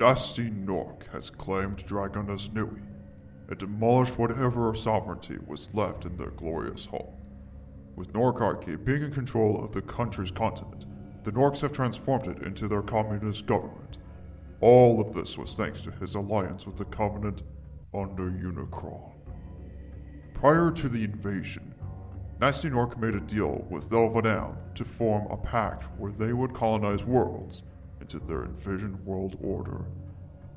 Nasty Nork has claimed Dragonus Nui and demolished whatever sovereignty was left in their glorious home. With Norkarchy being in control of the country's continent, the Norks have transformed it into their communist government. All of this was thanks to his alliance with the Covenant under Unicron. Prior to the invasion, Nasty Nork made a deal with Velvet to form a pact where they would colonize worlds into their envisioned world order.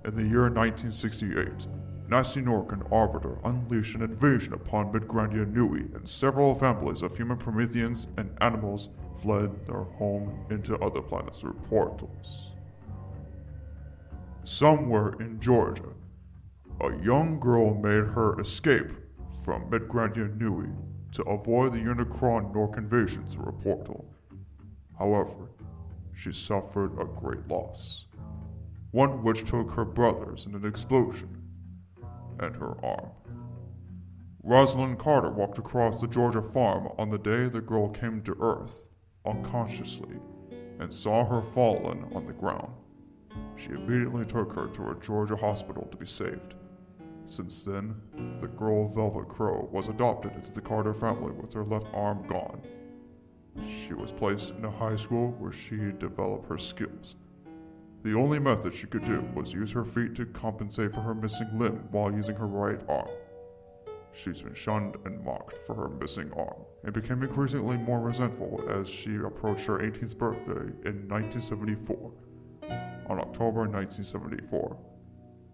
In the year 1968, Nasty Nork and Arbiter unleashed an invasion upon Midgrandia Nui, and several families of human Prometheans and animals fled their home into other planets through portals. Somewhere in Georgia, a young girl made her escape from Midgrandia Nui to avoid the Unicron Nork invasion through a portal. However, she suffered a great loss, one which took her brothers in an explosion and her arm. Rosalind Carter walked across the Georgia farm on the day the girl came to Earth, unconsciously, and saw her fallen on the ground. She immediately took her to a Georgia hospital to be saved. Since then, the girl Velvet Crowe was adopted into the Carter family with her left arm gone. She was placed in a high school where she developed her skills. The only method she could do was use her feet to compensate for her missing limb while using her right arm. She's been shunned and mocked for her missing arm, and became increasingly more resentful as she approached her 18th birthday in 1974. On October 1974,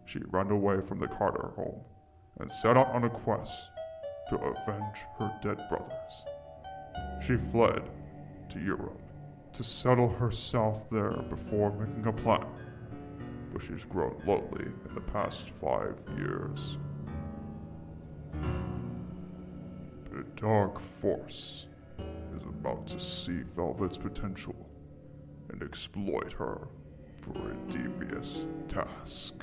she ran away from the Carter home and set out on a quest to avenge her dead brothers. She fled to Europe to settle herself there before making a plan, but she's grown lonely in the past 5 years. The dark force is about to see Velvet's potential and exploit her for a devious task.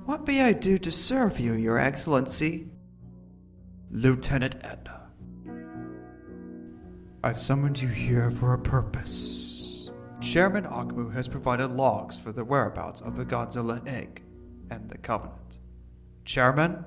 What may I do to serve you, Your Excellency? Lieutenant Etna, I've summoned you here for a purpose. Chairman Akmu has provided logs for the whereabouts of the Godzilla Egg and the Covenant. Chairman?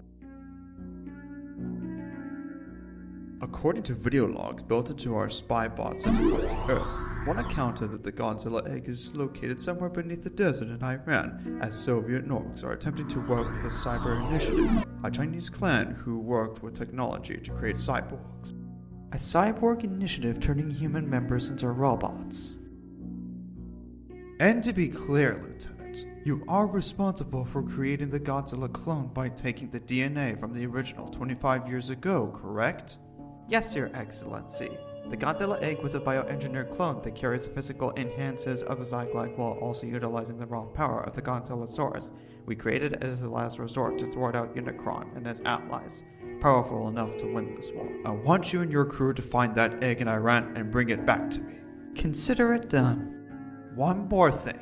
According to video logs built into our spy bots sent across the Earth, one accounted that the Godzilla Egg is located somewhere beneath the desert in Iran, as Soviet Norks are attempting to work with the Cyber Initiative, a Chinese clan who worked with technology to create cyborgs. A cyborg initiative turning human members into robots. And to be clear, Lieutenant, you are responsible for creating the Godzilla clone by taking the DNA from the original 25 years ago, correct? Yes, Your Excellency. The Godzilla Egg was a bioengineered clone that carries the physical enhances of the Zyglide while also utilizing the raw power of the Godzillosaurus. We created it as a last resort to thwart out Unicron and his allies, powerful enough to win this war. I want you and your crew to find that egg in Iran and bring it back to me. Consider it done. One more thing.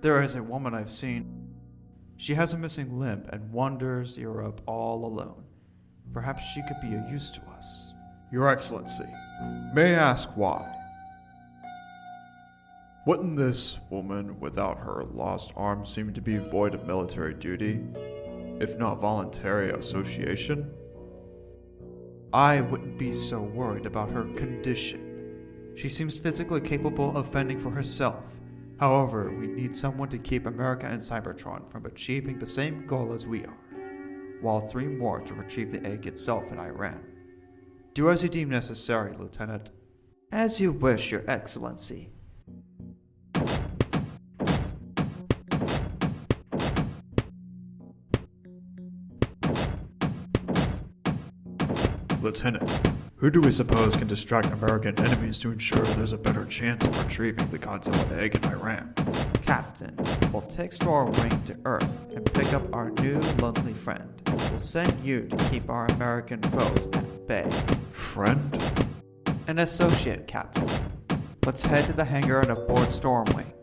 There is a woman I've seen. She has a missing limb and wanders Europe all alone. Perhaps she could be of use to us. Your Excellency, may I ask why? Wouldn't this woman without her lost arm seem to be void of military duty, if not voluntary association? I wouldn't be so worried about her condition. She seems physically capable of fending for herself. However, we need someone to keep America and Cybertron from achieving the same goal as we are, while 3 more to retrieve the egg itself in Iran. Do as you deem necessary, Lieutenant. As you wish, Your Excellency. Lieutenant, who do we suppose can distract American enemies to ensure there's a better chance of retrieving the Godzilla Egg in Iran? Captain, we'll take Stormwing to Earth and pick up our new lonely friend. We'll send you to keep our American foes at bay. Friend? An associate, Captain. Let's head to the hangar and aboard Stormwing.